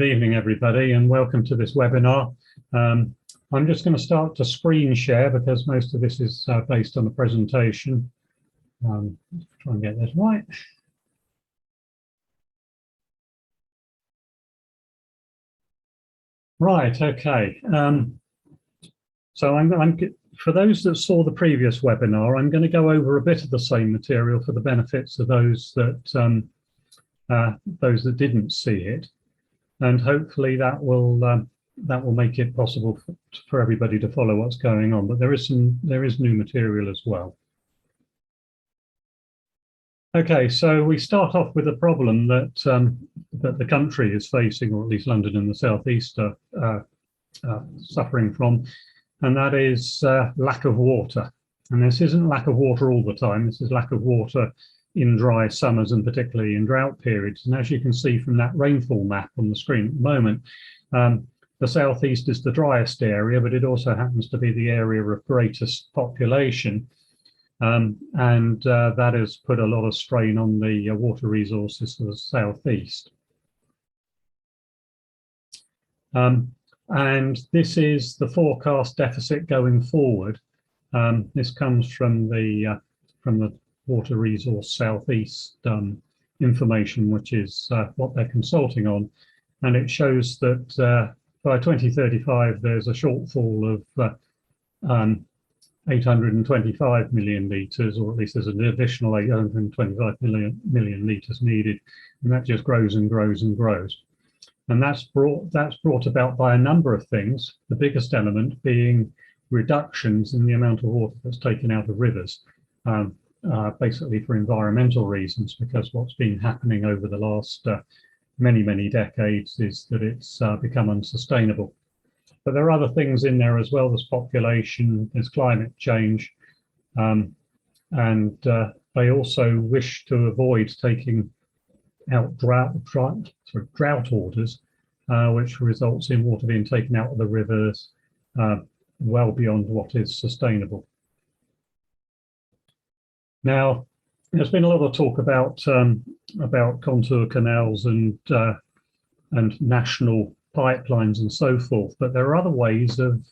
Good evening, everybody, and welcome to this webinar. I'm just going to start to screen share because most of this is based on a presentation. Try and get this right. Right, okay. So for those that saw the previous webinar, I'm going to go over a bit of the same material for the benefits of those that didn't see it. And hopefully that will make it possible for everybody to follow what's going on. But there is new material as well. Okay, so we start off with a problem that that the country is facing, or at least London and the southeast are suffering from, and that is lack of water. And this isn't lack of water all the time. This is lack of water in dry summers and particularly in drought periods. And as you can see from that rainfall map on the screen at the moment, the southeast is the driest area, but it also happens to be the area of greatest population. And that has put a lot of strain on the water resources of the southeast. And this is the forecast deficit going forward. This comes from the Water Resource Southeast information, which is what they're consulting on, and it shows that by 2035 there's a shortfall of 825 million litres, or at least there's an additional 825 million litres needed, and that just grows and grows and grows. And that's brought about by a number of things, the biggest element being reductions in the amount of water that's taken out of rivers. Basically for environmental reasons, because what's been happening over the last many decades is that it's become unsustainable. But there are other things in there as well. There's population, there's climate change, and they also wish to avoid taking out drought orders, which results in water being taken out of the rivers well beyond what is sustainable. Now, there's been a lot of talk about contour canals and national pipelines and so forth, but there are other ways of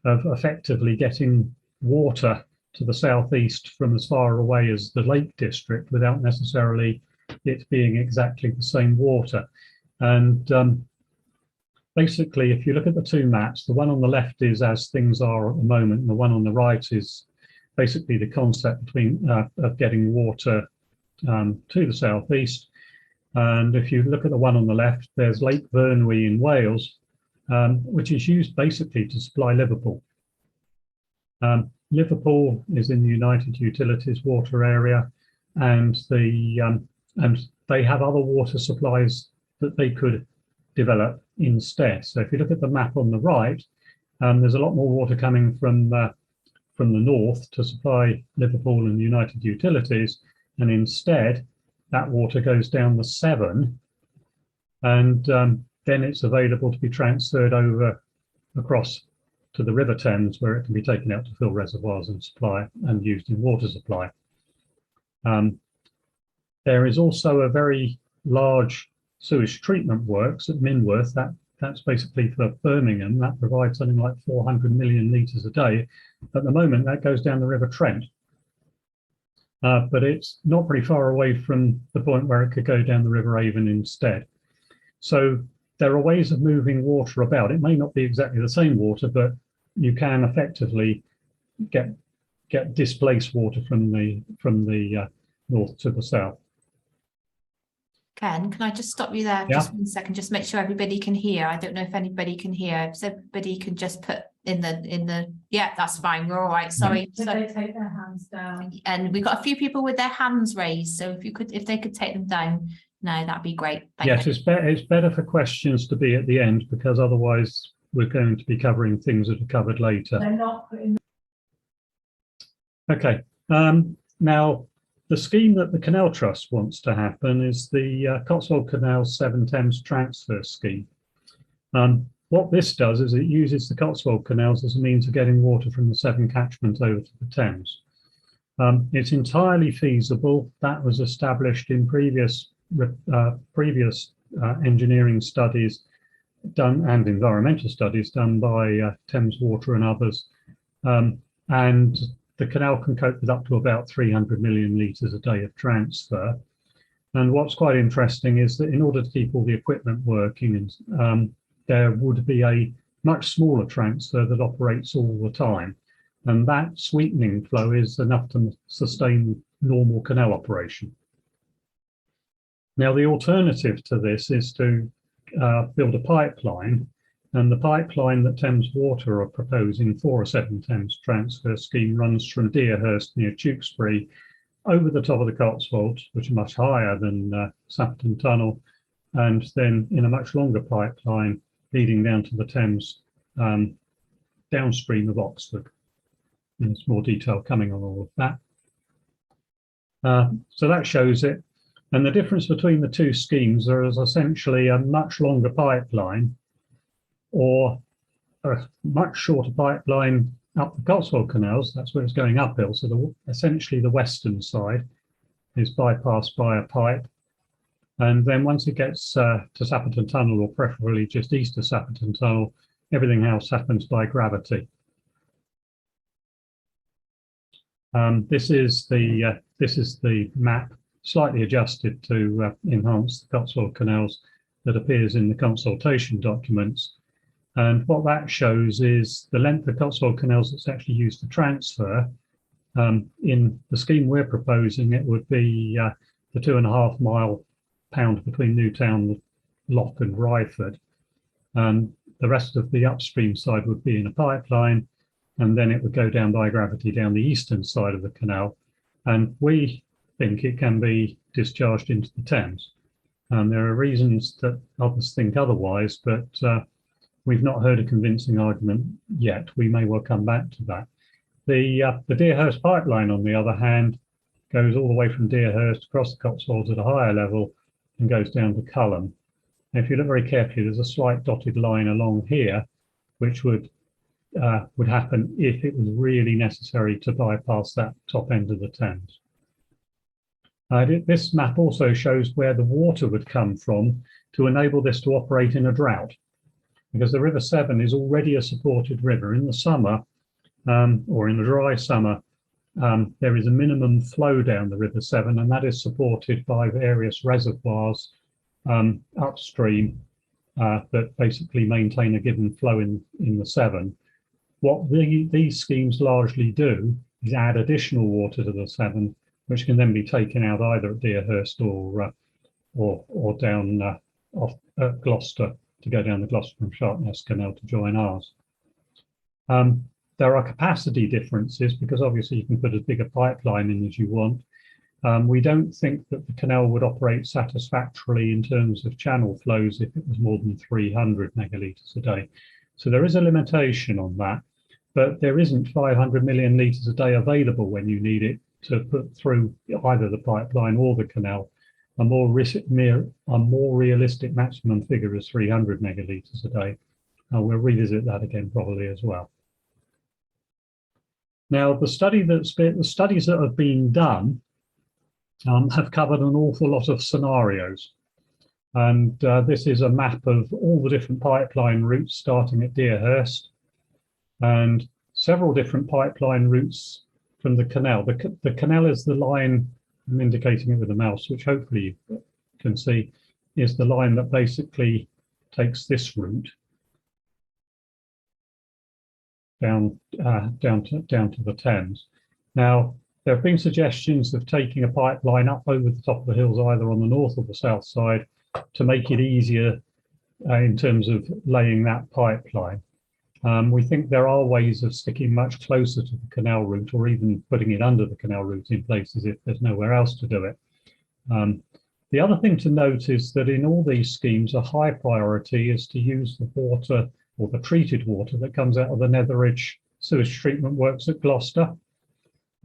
effectively getting water to the southeast from as far away as the Lake District without necessarily it being exactly the same water. And basically, if you look at the two maps, the one on the left is as things are at the moment, and the one on the right is basically the concept of getting water to the southeast. And if you look at the one on the left, there's Lake Vyrnwy in Wales, which is used basically to supply Liverpool. Liverpool is in the United Utilities water area, and they have other water supplies that they could develop instead. So if you look at the map on the right, there's a lot more water coming from the north to supply Liverpool and United Utilities, and instead that water goes down the Severn, and then it's available to be transferred over across to the River Thames, where it can be taken out to fill reservoirs and supply and used in water supply. There is also a very large sewage treatment works at Minworth. That's basically for Birmingham. That provides something like 400 million litres a day. At the moment, that goes down the River Trent. But it's not very far away from the point where it could go down the River Avon instead. So there are ways of moving water about. It may not be exactly the same water, but you can effectively get displaced water from the north to the south. Ken, can I just stop you there just 1 second, just make sure everybody can hear. I don't know if anybody can hear. So everybody can just put in the yeah, that's fine. We're all right. Sorry. So they take their hands down. And we've got a few people with their hands raised. So if they could take them down, no, that'd be great. Yes, it's better for questions to be at the end, because otherwise we're going to be covering things that are covered later. They're not putting. Okay. Now, the scheme that the Canal Trust wants to happen is the Cotswold Canals Severn Thames Transfer Scheme. What this does is it uses the Cotswold Canals as a means of getting water from the Severn catchment over to the Thames. It's entirely feasible. That was established in previous engineering studies done and environmental studies done by Thames Water and others. And the canal can cope with up to about 300 million litres a day of transfer. And what's quite interesting is that in order to keep all the equipment working, there would be a much smaller transfer that operates all the time. And that sweetening flow is enough to sustain normal canal operation. Now, the alternative to this is to build a pipeline, and the pipeline that Thames Water are proposing for a Severn Thames transfer scheme runs from Deerhurst near Tewkesbury over the top of the Cotswolds, which are much higher than Sapperton Tunnel, and then in a much longer pipeline leading down to the Thames downstream of Oxford. And there's more detail coming on all of that. So that shows it. And the difference between the two schemes, there is essentially a much longer pipeline or a much shorter pipeline up the Cotswold Canals. That's where it's going uphill. So essentially the western side is bypassed by a pipe. And then once it gets to Sapperton Tunnel, or preferably just east of Sapperton Tunnel, everything else happens by gravity. This is the map, slightly adjusted to enhance the Cotswold Canals, that appears in the consultation documents. And what that shows is the length of Cotswold Canals that's actually used to transfer. In the scheme we're proposing, it would be the 2.5 mile pound between Newtown, Lock and Ryford. And the rest of the upstream side would be in a pipeline, and then it would go down by gravity down the eastern side of the canal. And we think it can be discharged into the Thames. There are reasons that others think otherwise, but we've not heard a convincing argument yet. We may well come back to that. The Deerhurst pipeline, on the other hand, goes all the way from Deerhurst across the Cotswolds at a higher level and goes down to Culham. If you look very carefully, there's a slight dotted line along here, which would happen if it was really necessary to bypass that top end of the Thames. This map also shows where the water would come from to enable this to operate in a drought, because the River Severn is already a supported river. In the summer, or in the dry summer, there is a minimum flow down the River Severn, and that is supported by various reservoirs upstream that basically maintain a given flow in the Severn. What these schemes largely do is add additional water to the Severn, which can then be taken out either at Deerhurst or down off at Gloucester, to go down the Gloucester and Sharpness Canal to join ours. There are capacity differences, because obviously you can put as big a pipeline in as you want. We don't think that the canal would operate satisfactorily in terms of channel flows if it was more than 300 megalitres a day. So there is a limitation on that, but there isn't 500 million litres a day available when you need it to put through either the pipeline or the canal. A more realistic maximum figure is 300 megalitres a day. We'll revisit that again probably as well. Now, the studies that have been done have covered an awful lot of scenarios. And this is a map of all the different pipeline routes starting at Deerhurst, and several different pipeline routes from the canal. The canal is the line, I'm indicating it with a mouse, which hopefully you can see, is the line that basically takes this route down to the Thames. Now, there have been suggestions of taking a pipeline up over the top of the hills, either on the north or the south side, to make it easier in terms of laying that pipeline. We think there are ways of sticking much closer to the canal route, or even putting it under the canal route in places if there's nowhere else to do it. The other thing to note is that in all these schemes, a high priority is to use the water, or the treated water, that comes out of the Netheridge sewage treatment works at Gloucester,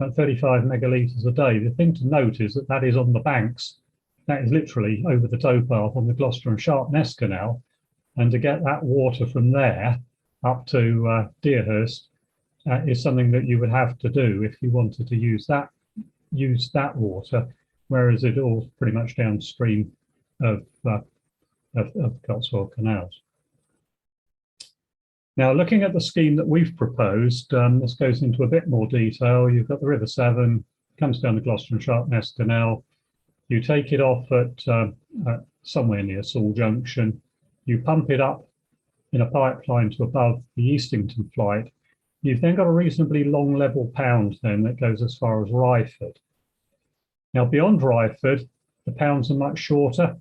at 35 megalitres a day. The thing to note is that that is on the banks. That is literally over the towpath on the Gloucester and Sharpness Canal. And to get that water from there up to Deerhurst is something that you would have to do if you wanted to use that water, whereas it all pretty much downstream of of the Cotswold Canals. Now, looking at the scheme that we've proposed, this goes into a bit more detail. You've got the River Severn, comes down the Gloucester and Sharpness Canal. You take it off at somewhere near Sewell Junction. You pump it up in a pipeline to above the Eastington Flight. You've then got a reasonably long level pound then that goes as far as Ryford. Now, beyond Ryford, the pounds are much shorter,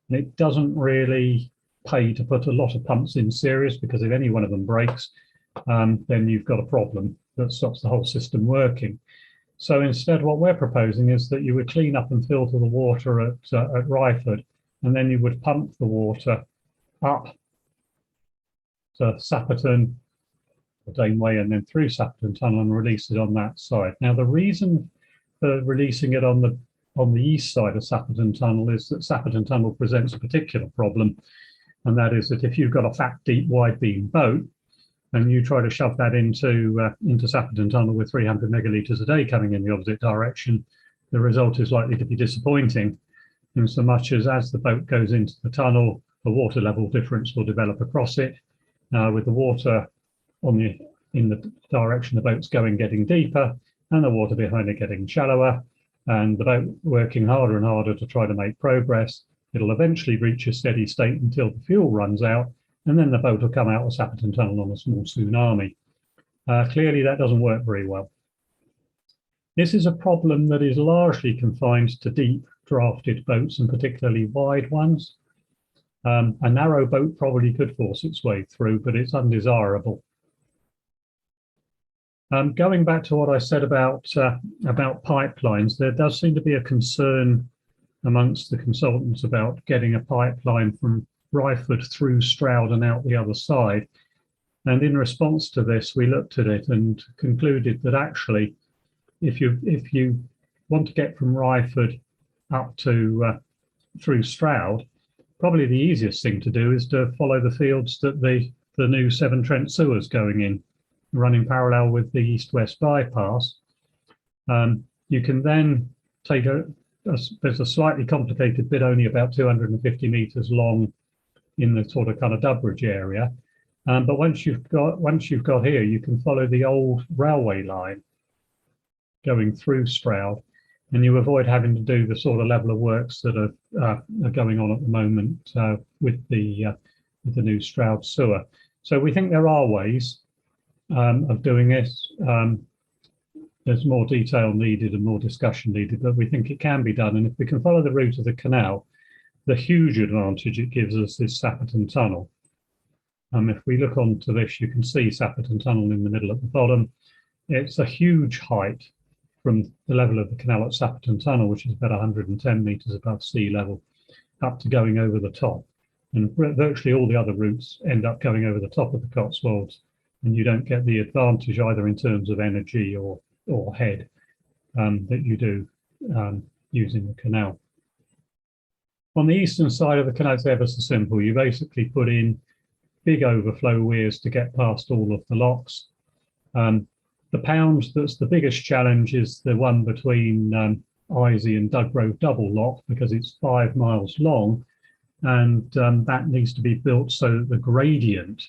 and it doesn't really pay to put a lot of pumps in series, because if any one of them breaks, then you've got a problem that stops the whole system working. So instead, what we're proposing is that you would clean up and filter the water at Ryford, and then you would pump the water up to Sapperton, the Daneway, and then through Sapperton Tunnel and release it on that side. Now, the reason for releasing it on the east side of Sapperton Tunnel is that Sapperton Tunnel presents a particular problem, and that is that if you've got a fat, deep, wide beam boat and you try to shove that into Sapperton Tunnel with 300 megalitres a day coming in the opposite direction, the result is likely to be disappointing, in so much as the boat goes into the tunnel, the water level difference will develop across it, with the water in the direction the boat's going getting deeper, and the water behind it getting shallower, and the boat working harder and harder to try to make progress. It'll eventually reach a steady state until the fuel runs out, and then the boat will come out of Sapperton Tunnel on a small tsunami. Clearly, that doesn't work very well. This is a problem that is largely confined to deep drafted boats, and particularly wide ones. A narrow boat probably could force its way through, but it's undesirable. Going back to what I said about pipelines, there does seem to be a concern amongst the consultants about getting a pipeline from Ryford through Stroud and out the other side. And in response to this, we looked at it and concluded that actually, if you want to get from Ryford up to through Stroud, probably the easiest thing to do is to follow the fields that the new Severn Trent sewer's going in, running parallel with the east-west bypass. You can then take there's a slightly complicated bit, only about 250 metres long, in the sort of kind of Dubbridge area. But once you've got here, you can follow the old railway line going through Stroud, and you avoid having to do the sort of level of works that are going on at the moment with the new Stroud sewer. So we think there are ways of doing this. There's more detail needed and more discussion needed, but we think it can be done. And if we can follow the route of the canal, the huge advantage it gives us is Sapperton Tunnel. If we look onto this, you can see Sapperton Tunnel in the middle at the bottom. It's a huge height from the level of the canal at Sapperton Tunnel, which is about 110 metres above sea level, up to going over the top. And virtually all the other routes end up going over the top of the Cotswolds, and you don't get the advantage either in terms of energy or head that you do using the canal. On the eastern side of the canal, it's ever so simple. You basically put in big overflow weirs to get past all of the locks. The pound that's the biggest challenge is the one between Isey and Duggrove double lock, because it's 5 miles long, and that needs to be built so that the gradient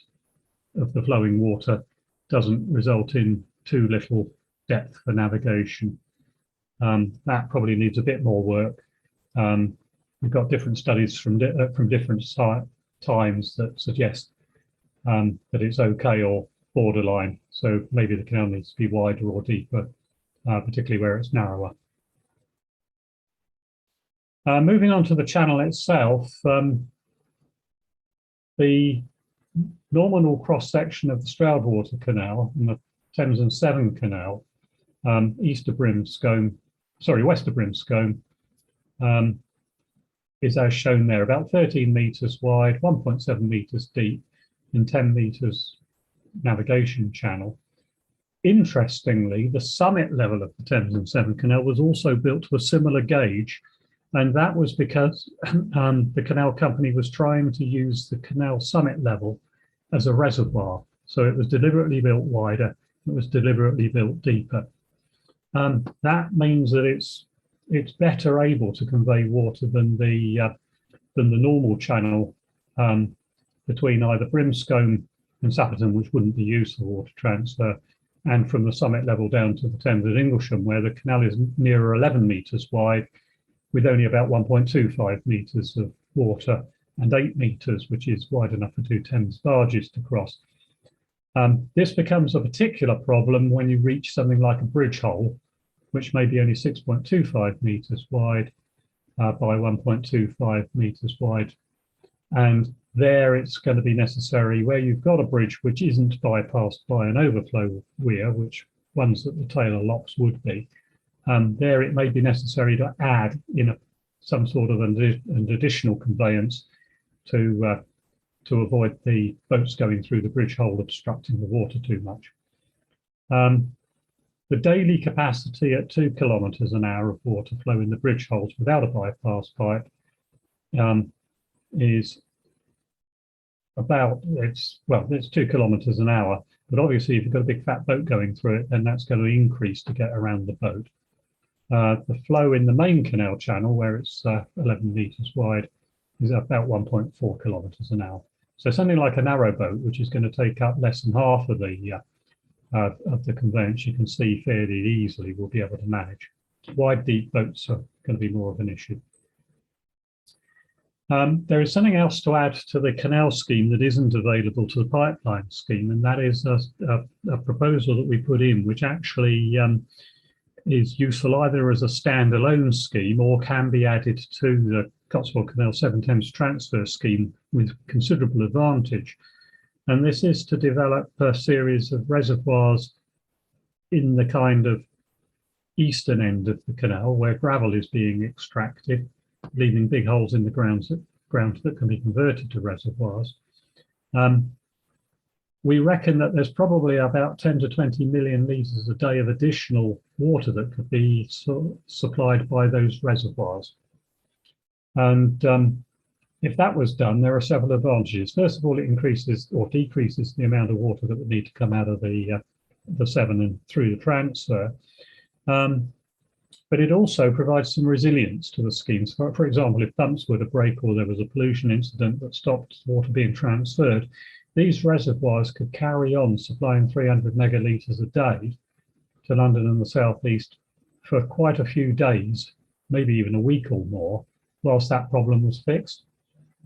of the flowing water doesn't result in too little depth for navigation. That probably needs a bit more work. We've got different studies from different times that suggest that it's okay or borderline. So maybe the canal needs to be wider or deeper, particularly where it's narrower. Moving on to the channel itself, the nominal cross-section of the Stroud Water Canal and the Thames and Severn Canal, west of Brimscombe, is as shown there, about 13 metres wide, 1.7 metres deep, and 10 metres navigation channel. Interestingly, the summit level of the Thames and Severn Canal was also built to a similar gauge, and that was because the canal company was trying to use the canal summit level as a reservoir. So it was deliberately built wider, it was deliberately built deeper. That means that it's better able to convey water than the than the normal channel between either Brimscombe and Sapperton, which wouldn't be used for water transfer, and from the summit level down to the Thames at Inglesham, where the canal is nearer 11 metres wide, with only about 1.25 metres of water and 8 metres, which is wide enough for 2 Thames barges to cross. This becomes a particular problem when you reach something like a bridge hole, which may be only 6.25 metres wide by 1.25 metres wide. And there it's going to be necessary, where you've got a bridge which isn't bypassed by an overflow weir, which ones that the Taylor locks would be, there it may be necessary to add in some sort of an additional conveyance to avoid the boats going through the bridge hole obstructing the water too much. The daily capacity at 2 kilometres an hour of water flow in the bridge holes without a bypass pipe is about, it's 2 kilometres an hour, but obviously if you've got a big fat boat going through it, then that's going to increase to get around the boat. The flow in the main canal channel, where it's 11 metres wide, is about 1.4 kilometres an hour. So something like a narrow boat, which is going to take up less than half of the conveyance, you can see fairly easily will be able to manage. Wide, deep boats are going to be more of an issue. There is something else to add to the canal scheme that isn't available to the pipeline scheme, and that is a proposal that we put in, which actually is useful either as a standalone scheme or can be added to the Cotswold Canal 7 Thames transfer scheme with considerable advantage. And this is to develop a series of reservoirs in the kind of eastern end of the canal, where gravel is being extracted, leaving big holes in the ground that can be converted to reservoirs. We reckon that there's probably about 10 to 20 million litres a day of additional water that could be supplied by those reservoirs. And if that was done, there are several advantages. First of all, it increases or decreases the amount of water that would need to come out of the Severn and through the transfer. But it also provides some resilience to the schemes. For example, if pumps were to break or there was a pollution incident that stopped water being transferred, these reservoirs could carry on supplying 300 megalitres a day to London and the South East for quite a few days, maybe even a week or more, whilst that problem was fixed.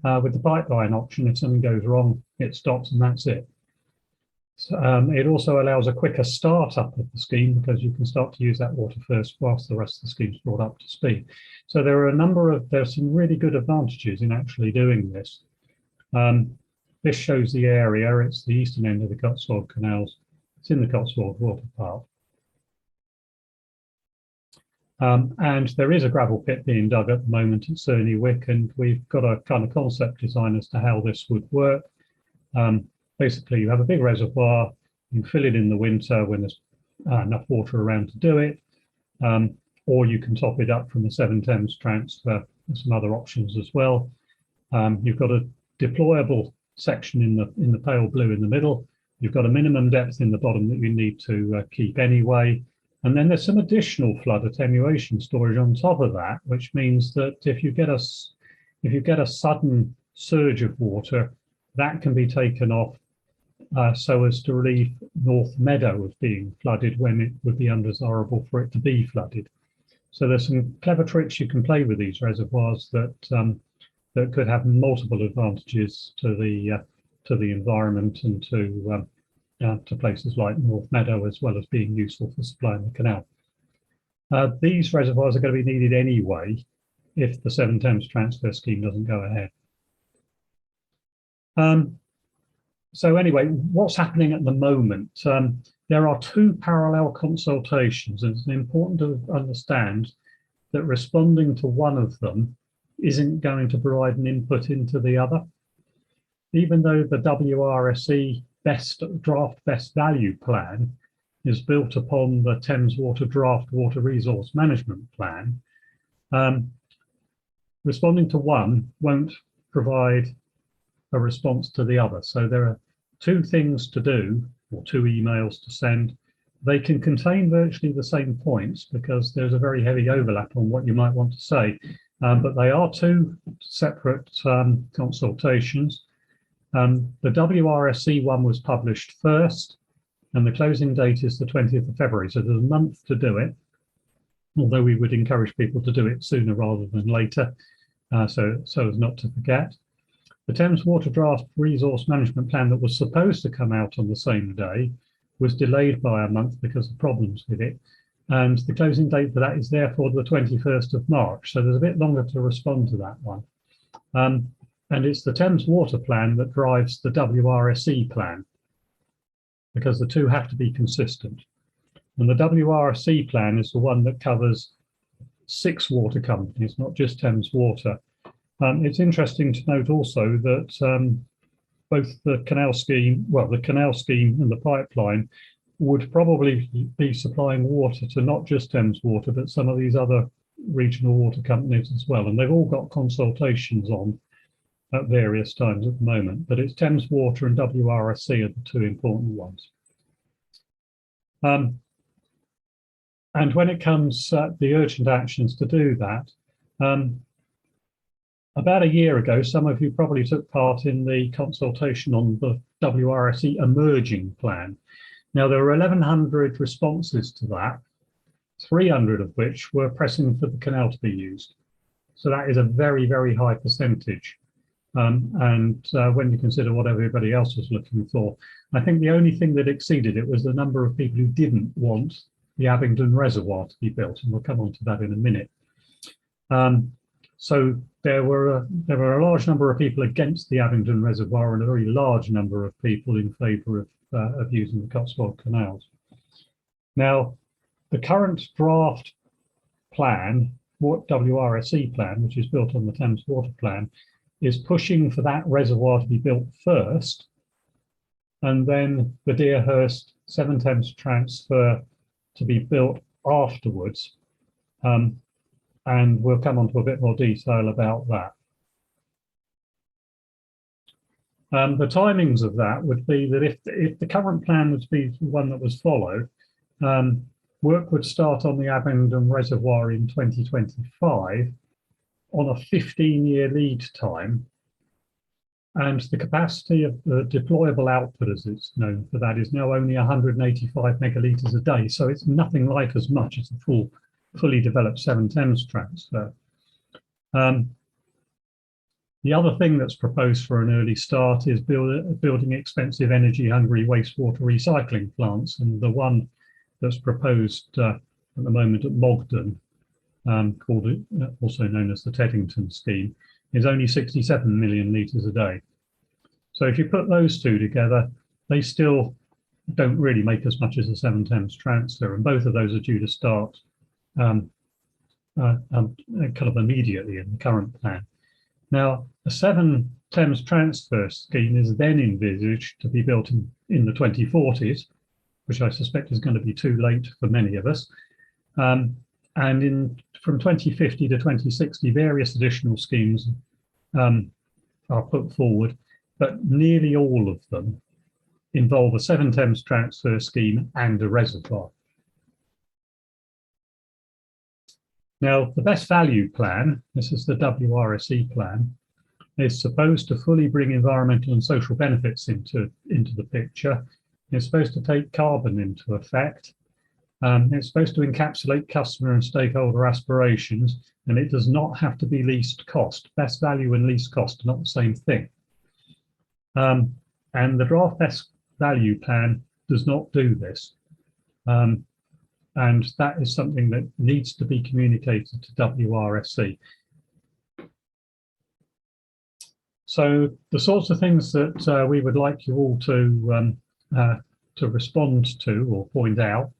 With the pipeline option, if something goes wrong, it stops and that's it. So, it also allows a quicker start-up of the scheme because you can start to use that water first whilst the rest of the scheme's brought up to speed. So there's some really good advantages in actually doing this. This shows the area. It's the eastern end of the Cotswold Canals. It's in the Cotswold Water Park. And there is a gravel pit being dug at the moment at Cerney Wick, and we've got a kind of concept design as to how this would work. Basically, you have a big reservoir, you fill it in the winter when there's enough water around to do it, or you can top it up from the 7 Thames transfer. There's some other options as well. You've got a deployable section in the pale blue in the middle. You've got a minimum depth in the bottom that you need to keep anyway. And then there's some additional flood attenuation storage on top of that, which means that if you get a sudden surge of water, that can be taken off so as to relieve North Meadow of being flooded when it would be undesirable for it to be flooded. So there's some clever tricks you can play with these reservoirs that that could have multiple advantages to the environment and to places like North Meadow, as well as being useful for supplying the canal. These reservoirs are going to be needed anyway if the 7 Thames transfer scheme doesn't go ahead. So anyway, what's happening at the moment? There are 2 parallel consultations, and it's important to understand that responding to one of them isn't going to provide an input into the other. Even though the WRSE draft best value plan is built upon the Thames Water draft water resource management plan, responding to one won't provide a response to the other. So there are 2 things to do, or 2 emails to send. They can contain virtually the same points because there's a very heavy overlap on what you might want to say. but they are two separate consultations. The WRSC one was published first, and the closing date is the 20th of February, so there's a month to do it, although we would encourage people to do it sooner rather than later, so as not to forget. The Thames Water Draft Resource Management Plan that was supposed to come out on the same day was delayed by a month because of problems with it, and the closing date for that is therefore the 21st of March, so there's a bit longer to respond to that one. And it's the Thames Water Plan that drives the WRSE plan, because the two have to be consistent. And the WRSE plan is the one that covers 6 water companies, not just Thames Water. It's interesting to note also that both the canal scheme, well, the canal scheme and the pipeline would probably be supplying water to not just Thames Water, but some of these other regional water companies as well. And they've all got consultations on at various times at the moment, but it's Thames Water and WRSC are the two important ones. And when it comes the urgent actions to do that, about a year ago, some of you probably took part in the consultation on the WRSE emerging plan. Now, there were 1,100 responses to that, 300 of which were pressing for the canal to be used. So that is a very, very high percentage. And when you consider what everybody else was looking for, I think the only thing that exceeded it was the number of people who didn't want the Abingdon Reservoir to be built, and we'll come on to that in a minute. So there were a large number of people against the Abingdon Reservoir and a very large number of people in favour of using the Cotswold Canals. Now, the current draft plan, WRSE plan, which is built on the Thames Water Plan, is pushing for that reservoir to be built first, and then the Deerhurst Severn Thames transfer to be built afterwards. And we'll come on to a bit more detail about that. The timings of that would be that if the current plan was to be the one that was followed, work would start on the Abingdon Reservoir in 2025 on a 15-year lead time, and the capacity of the deployable output, as it's known for that, is now only 185 megalitres a day, so it's nothing like as much as the fully developed Severn Thames transfer. The other thing that's proposed for an early start is building expensive energy-hungry wastewater recycling plants, and the one that's proposed at the moment at Mogden, also known as the Teddington scheme, is only 67 million litres a day. So if you put those two together, they still don't really make as much as a Severn Thames transfer, and both of those are due to start kind of immediately in the current plan. Now, a Severn Thames transfer scheme is then envisaged to be built in the 2040s, which I suspect is going to be too late for many of us. And from 2050 to 2060, various additional schemes are put forward, but nearly all of them involve a Severn Thames transfer scheme and a reservoir. Now, the best value plan, this is the WRSE plan, is supposed to fully bring environmental and social benefits into the picture. It's supposed to take carbon into effect. It's supposed to encapsulate customer and stakeholder aspirations, and it does not have to be least cost. Best value and least cost are not the same thing. And the draft best value plan does not do this. And that is something that needs to be communicated to WRSC. So the sorts of things that we would like you all to respond to or point out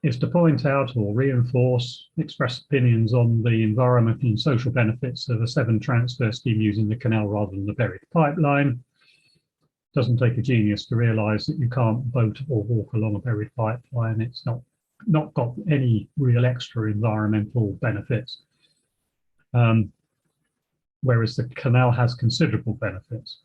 is to point out or reinforce, express opinions on the environmental and social benefits of a Severn transfer scheme using the canal rather than the buried pipeline. Doesn't take a genius to realise that you can't boat or walk along a buried pipeline. It's not got any real extra environmental benefits, whereas the canal has considerable benefits.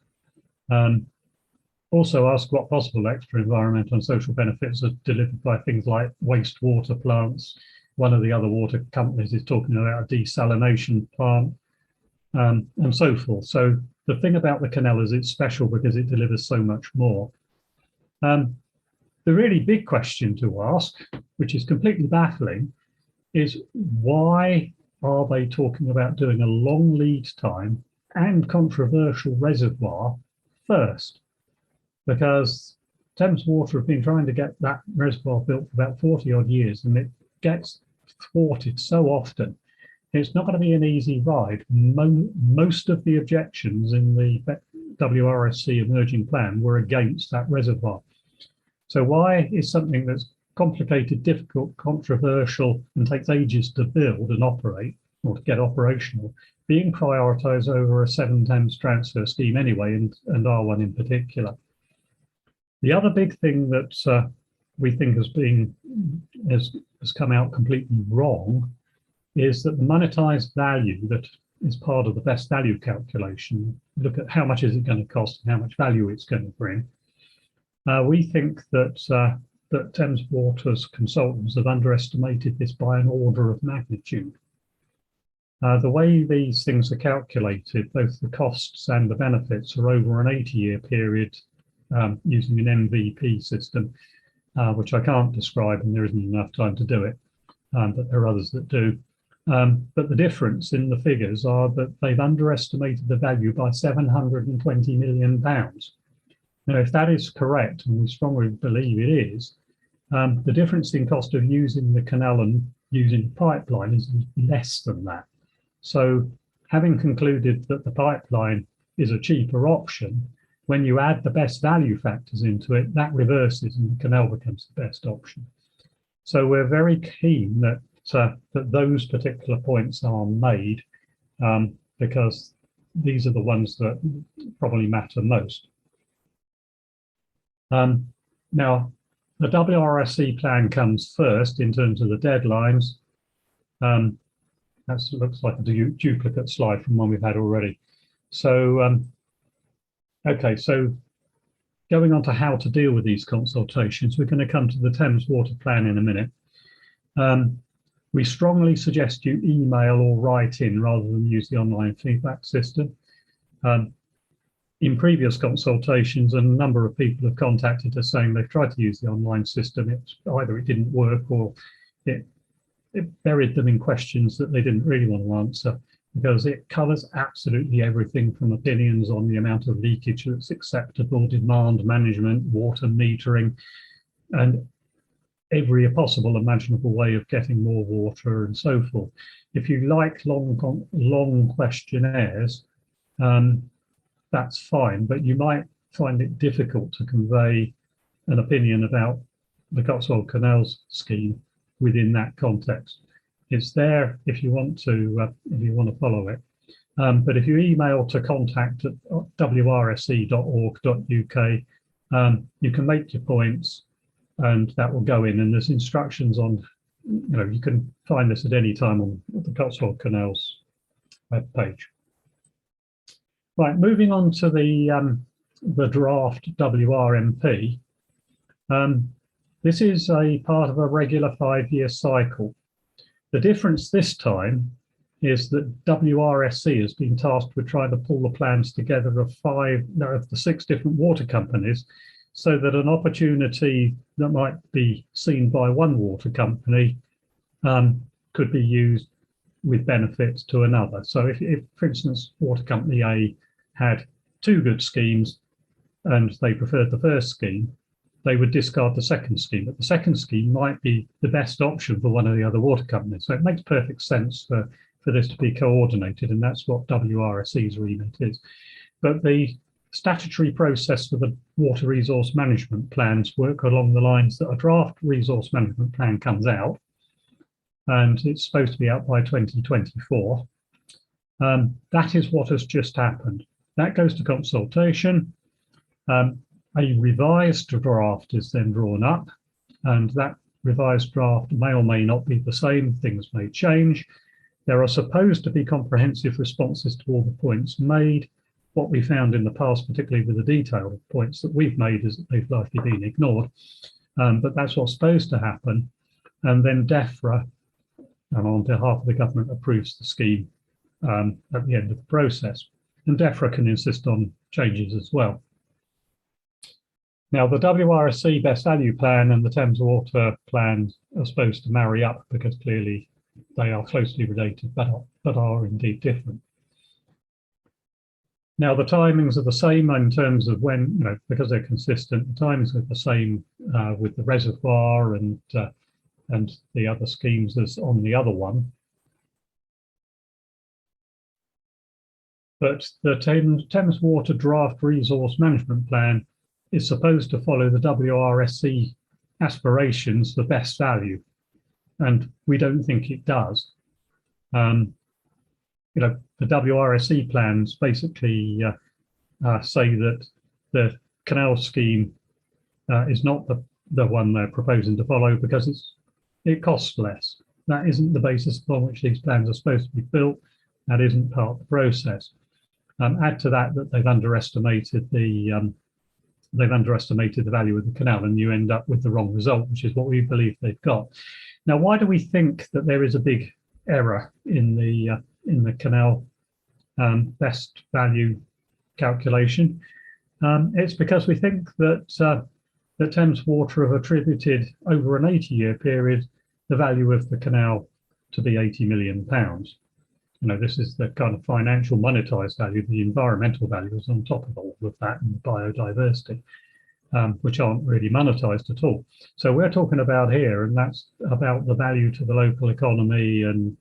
Also ask what possible extra environmental and social benefits are delivered by things like wastewater plants, one of the other water companies is talking about a desalination plant, and so forth. So the thing about the canal is it's special because it delivers so much more. The really big question to ask, which is completely baffling, is why are they talking about doing a long lead time and controversial reservoir first? Because Thames Water have been trying to get that reservoir built for about 40 odd years, and it gets thwarted so often. It's not going to be an easy ride. Most of the objections in the WRSC emerging plan were against that reservoir. So why is something that's complicated, difficult, controversial, and takes ages to build and operate, or to get operational, being prioritised over a 7 Thames transfer scheme anyway, and R1 in particular? The other big thing that we think has come out completely wrong is that the monetized value that is part of the best value calculation, look at how much is it going to cost and how much value it's going to bring. We think that that Thames Water's consultants have underestimated this by an order of magnitude. The way these things are calculated, both the costs and the benefits, are over an 80-year period using an MVP system, which I can't describe and there isn't enough time to do it, but there are others that do. But the difference in the figures are that they've underestimated the value by £720 million. Now, if that is correct, and we strongly believe it is, the difference in cost of using the canal and using the pipeline is less than that. So having concluded that the pipeline is a cheaper option, when you add the best value factors into it, that reverses and the canal becomes the best option. So we're very keen that that those particular points are made, because these are the ones that probably matter most. Now, the WRSC plan comes first in terms of the deadlines. That looks like a duplicate slide from one we've had already. So, okay, so going on to how to deal with these consultations, we're going to come to the Thames Water Plan in a minute. We strongly suggest you email or write in rather than use the online feedback system. In previous consultations, a number of people have contacted us saying they've tried to use the online system. Either it didn't work or it buried them in questions that they didn't really want to answer, because it covers absolutely everything from opinions on the amount of leakage that's acceptable, demand management, water metering, and every possible imaginable way of getting more water and so forth. If you like long questionnaires, that's fine, but you might find it difficult to convey an opinion about the Cotswold Canals scheme within that context. It's there if you want to follow it. But if you email to contact@wrsc.org.uk, you can make your points, and that will go in. And there's instructions on, you can find this at any time on the Cotswold Canals webpage. Right, moving on to the draft WRMP. This is a part of a regular 5-year cycle. The difference this time is that WRSC has been tasked with trying to pull the plans together of the 6 different water companies, so that an opportunity that might be seen by one water company could be used with benefits to another. So if, for instance, water company A had 2 good schemes and they preferred the first scheme, they would discard the second scheme, but the second scheme might be the best option for one of the other water companies. So it makes perfect sense for this to be coordinated, and that's what WRSC's remit is. But the statutory process for the water resource management plans work along the lines that a draft resource management plan comes out, and it's supposed to be out by 2024. That is what has just happened. That goes to consultation. A revised draft is then drawn up, and that revised draft may or may not be the same. Things may change. There are supposed to be comprehensive responses to all the points made. What we found in the past, particularly with the detailed points that we've made, is that they've likely been ignored. But that's what's supposed to happen. And then DEFRA and on behalf of the government approves the scheme at the end of the process. And DEFRA can insist on changes as well. Now, the WRSC Best Value Plan and the Thames Water Plan are supposed to marry up because clearly they are closely related, but are indeed different. Now, the timings are the same in terms of when, because they're consistent, the timings are the same with the reservoir and the other schemes as on the other one. But the Thames Water Draft Resource Management Plan is supposed to follow the WRSC aspirations for best value, and we don't think it does. The WRSC plans basically say that the canal scheme is not the one they're proposing to follow because it costs less. That isn't the basis upon which these plans are supposed to be built. That isn't part of the process. Add to that they've underestimated the value of the canal, and you end up with the wrong result, which is what we believe they've got. Now, why do we think that there is a big error in the canal best value calculation? It's because we think that the Thames Water have attributed over an 80-year period the value of the canal to be £80 million. This is the kind of financial monetized value. The environmental value is on top of all of that, and biodiversity, which aren't really monetized at all. So we're talking about here, and that's about the value to the local economy and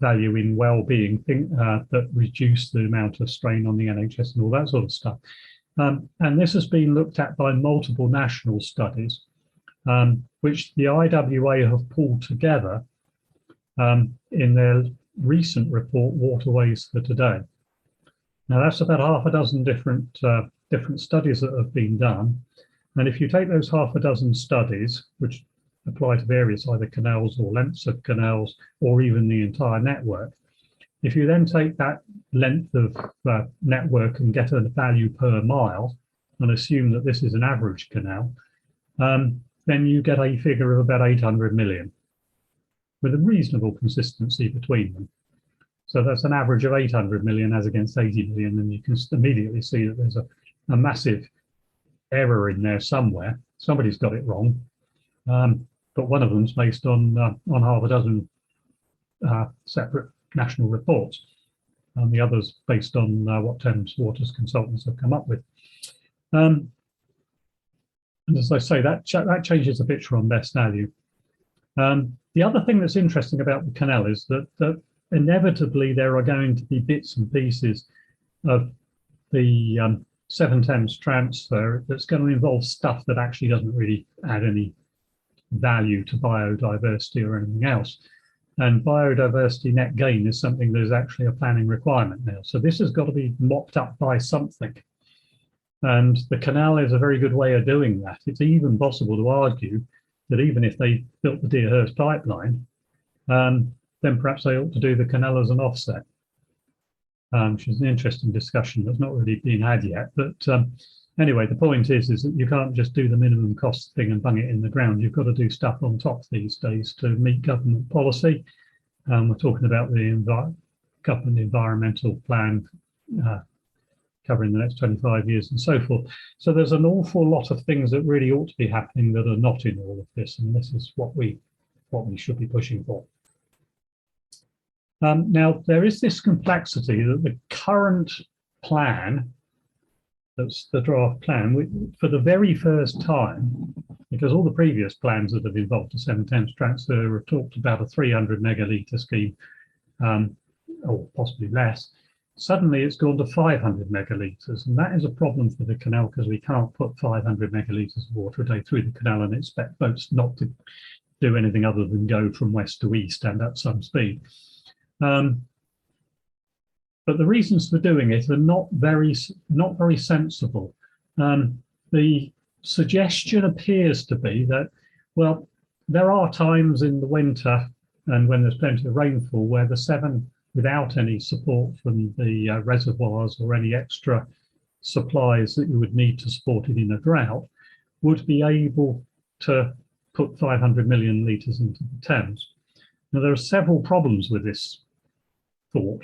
value in well-being, that reduce the amount of strain on the NHS and all that sort of stuff. And this has been looked at by multiple national studies, which the IWA have pulled together in their recent report, Waterways for Today. Now, that's about half a dozen different studies that have been done. And if you take those half a dozen studies, which apply to various either canals or lengths of canals or even the entire network, if you then take that length of network and get a value per mile and assume that this is an average canal, then you get a figure of about 800 million with a reasonable consistency between them. So that's an average of 800 million as against 80 million, and you can immediately see that there's a massive error in there somewhere. Somebody's got it wrong, but one of them's based on half a dozen separate national reports, and the others based on what Thames Water's consultants have come up with. And as I say, that changes the picture on best value. The other thing that's interesting about the canal is that inevitably there are going to be bits and pieces of the Severn Thames transfer that's going to involve stuff that actually doesn't really add any value to biodiversity or anything else. And biodiversity net gain is something that is actually a planning requirement now. So this has got to be mopped up by something. And the canal is a very good way of doing that. It's even possible to argue that even if they built the Deerhurst pipeline, then perhaps they ought to do the canal as an offset, which is an interesting discussion that's not really been had yet. But anyway, the point is that you can't just do the minimum cost thing and bung it in the ground. You've got to do stuff on top these days to meet government policy. We're talking about the government environmental plan covering the next 25 years and so forth. So there's an awful lot of things that really ought to be happening that are not in all of this, and this is what we should be pushing for. Now, there is this complexity that the current plan, that's the draft plan, for the very first time, because all the previous plans that have involved the Severn Thames transfer have talked about a 300 megalitre scheme, or possibly less. Suddenly it's gone to 500 megalitres, and that is a problem for the canal because we can't put 500 megalitres of water a day through the canal and expect boats not to do anything other than go from west to east and at some speed. But the reasons for doing it are not very sensible. The suggestion appears to be that, well, there are times in the winter and when there's plenty of rainfall where the Severn, without any support from the reservoirs or any extra supplies that you would need to support it in a drought, would be able to put 500 million litres into the Thames. Now, there are several problems with this thought,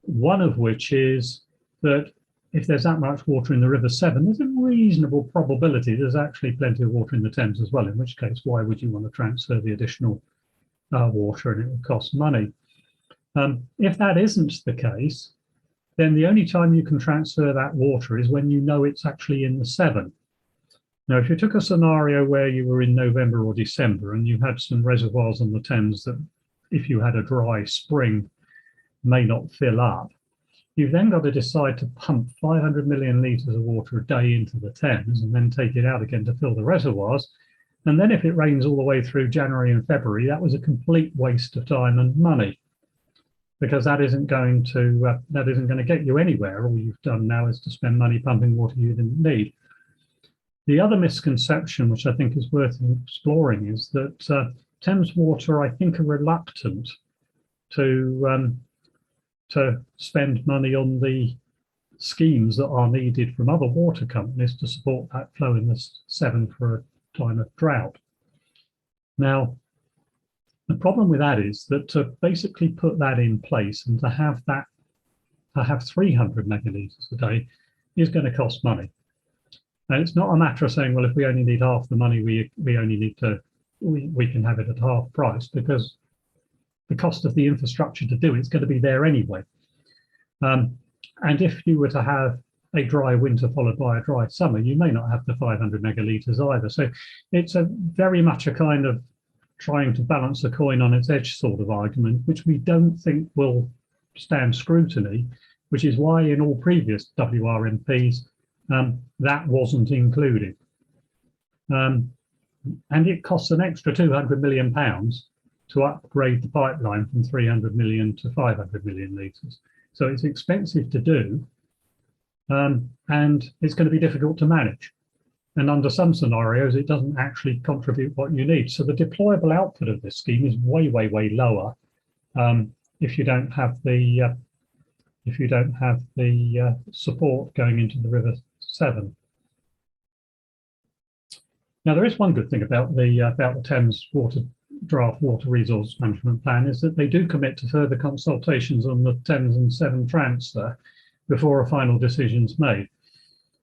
one of which is that if there's that much water in the River Severn, there's a reasonable probability there's actually plenty of water in the Thames as well, in which case, why would you want to transfer the additional water, and it would cost money? If that isn't the case, then the only time you can transfer that water is when you know it's actually in the Severn. Now, if you took a scenario where you were in November or December and you had some reservoirs on the Thames that, if you had a dry spring, may not fill up, you've then got to decide to pump 500 million litres of water a day into the Thames and then take it out again to fill the reservoirs. And then if it rains all the way through January and February, that was a complete waste of time and money, because that isn't going to get you anywhere. All you've done now is to spend money pumping water you didn't need. The other misconception, which I think is worth exploring, is that Thames Water, I think, are reluctant to spend money on the schemes that are needed from other water companies to support that flow in the Severn for a time of drought. Now, the problem with that is that to basically put that in place and to have 300 megalitres a day is going to cost money. And it's not a matter of saying, well, if we only need half the money, we only need to, we can have it at half price, because the cost of the infrastructure to do it's going to be there anyway. And if you were to have a dry winter followed by a dry summer, you may not have the 500 megalitres either. So it's a very much a kind of trying to balance a coin on its edge sort of argument, which we don't think will stand scrutiny, which is why in all previous WRMPs, that wasn't included. And it costs an extra £200 million to upgrade the pipeline from 300 million to 500 million litres. So it's expensive to do, and it's going to be difficult to manage. And under some scenarios, it doesn't actually contribute what you need. So the deployable output of this scheme is way, way, way lower if you don't have the support going into the River Severn. Now, there is one good thing about the Thames Draft Water Resource Management Plan, is that they do commit to further consultations on the Thames and Severn transfer before a final decision's made.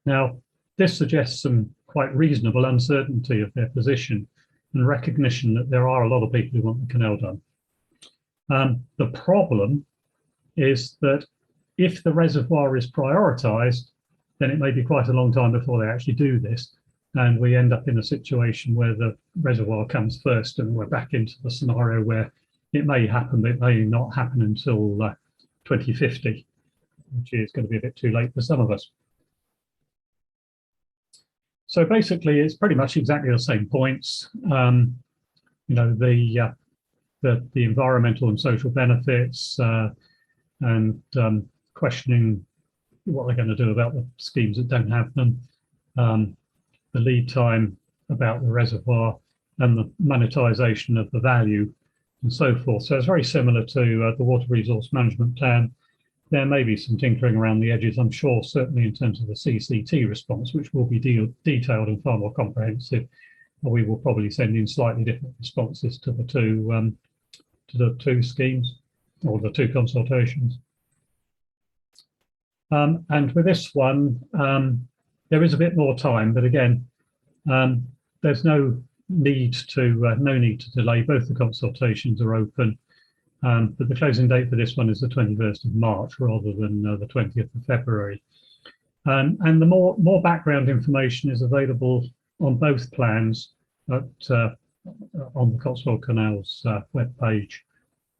Now, this suggests some quite reasonable uncertainty of their position and recognition that there are a lot of people who want the canal done. The problem is that if the reservoir is prioritised, then it may be quite a long time before they actually do this. And we end up in a situation where the reservoir comes first, and we're back into the scenario where it may happen, but it may not happen until 2050, which is going to be a bit too late for some of us. So basically, it's pretty much exactly the same points. You know, the environmental and social benefits, and questioning what they're going to do about the schemes that don't have them. The lead time about the reservoir, and the monetisation of the value, and so forth. So it's very similar to the Water Resource Management Plan. There may be some tinkering around the edges, I'm sure, certainly in terms of the CCT response, which will be detailed and far more comprehensive. We will probably send in slightly different responses to the two schemes, or the two consultations. And with this one, there is a bit more time, but again, there's no need to delay. Both the consultations are open, but the closing date for this one is the 21st of March rather than the 20th of February. And the more background information is available on both plans on the Cotswold Canals webpage.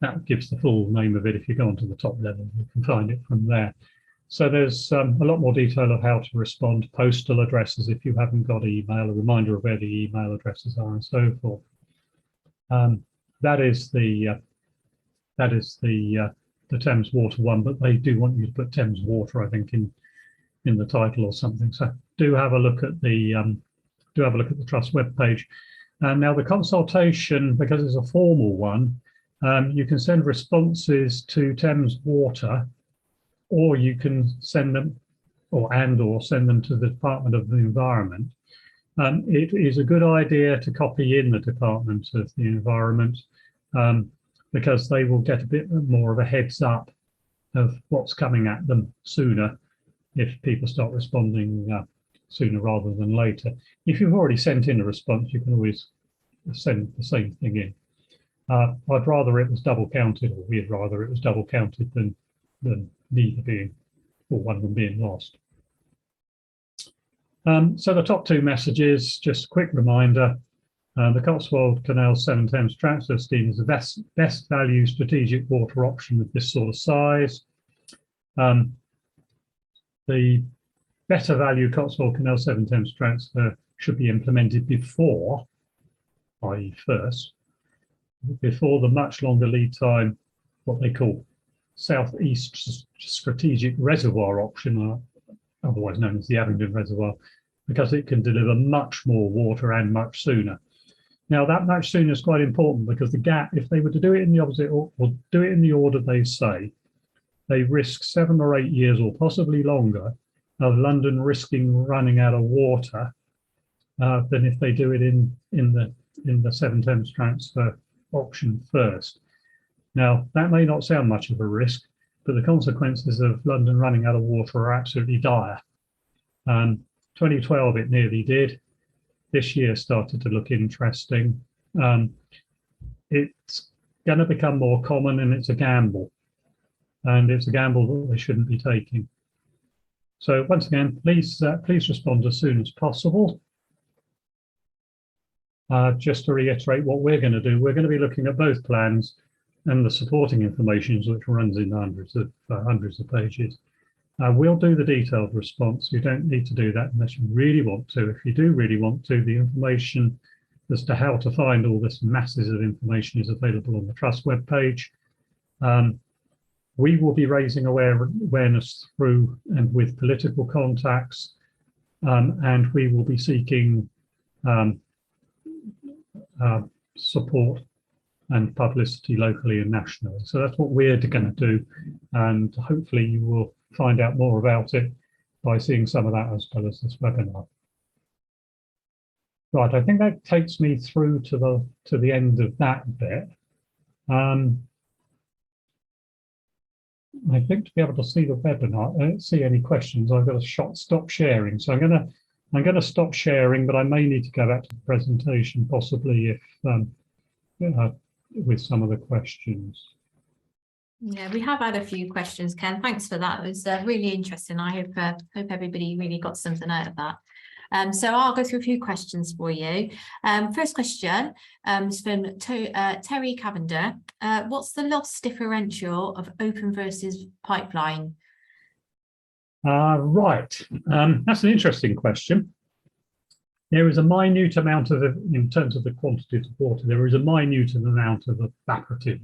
That gives the full name of it. If you go onto the top level, you can find it from there. So there's a lot more detail of how to respond, postal addresses if you haven't got email, a reminder of where the email addresses are, and so forth. That is the Thames Water one, but they do want you to put Thames Water, I think, in the title or something. So do have a look at the Trust webpage. Now the consultation, because it's a formal one, you can send responses to Thames Water, or you can send them, or send them to the Department of the Environment. It is a good idea to copy in the Department of the Environment. because they will get a bit more of a heads up of what's coming at them sooner if people start responding sooner rather than later. If you've already sent in a response, you can always send the same thing in. I'd rather it was double counted, or we'd rather it was double counted than neither being, or one of them being lost. So the top two messages, just a quick reminder, the Cotswold Canals 7 Thames Transfer Scheme is the best value strategic water option of this sort of size. The better value Cotswold Canal 7 Thames transfer should be implemented before, i.e. first, before the much longer lead time, what they call Southeast Strategic Reservoir option, otherwise known as the Abingdon Reservoir, because it can deliver much more water and much sooner. Now, that much sooner is quite important, because the gap, if they were to do it in the opposite or do it in the order they say, they risk 7 or 8 years or possibly longer of London risking running out of water than if they do it in the 7 Thames transfer option first. Now, that may not sound much of a risk, but the consequences of London running out of water are absolutely dire. 2012 it nearly did. This year started to look interesting. It's going to become more common, and it's a gamble. And it's a gamble that they shouldn't be taking. So once again, please respond as soon as possible. Just to reiterate what we're going to do, we're going to be looking at both plans and the supporting information, which runs in hundreds of pages. We'll do the detailed response. You don't need to do that unless you really want to. If you do really want to, the information as to how to find all this masses of information is available on the Trust webpage. We will be raising awareness through and with political contacts, and we will be seeking support and publicity locally and nationally. So that's what we're going to do, and hopefully you will find out more about it by seeing some of that as well as this webinar. Right, I think that takes me through to the end of that bit. I think to be able to see the webinar, I don't see any questions. I've got to stop sharing. So I'm gonna stop sharing, but I may need to go back to the presentation possibly if with some of the questions. Yeah, we have had a few questions, Ken. Thanks for that. It was really interesting. I hope everybody really got something out of that. So I'll go through a few questions for you. First question is from Terry Cavender. What's the loss differential of open versus pipeline? Right, that's an interesting question. There is a minute amount of, in terms of the quantity of water, there is a minute amount of evaporative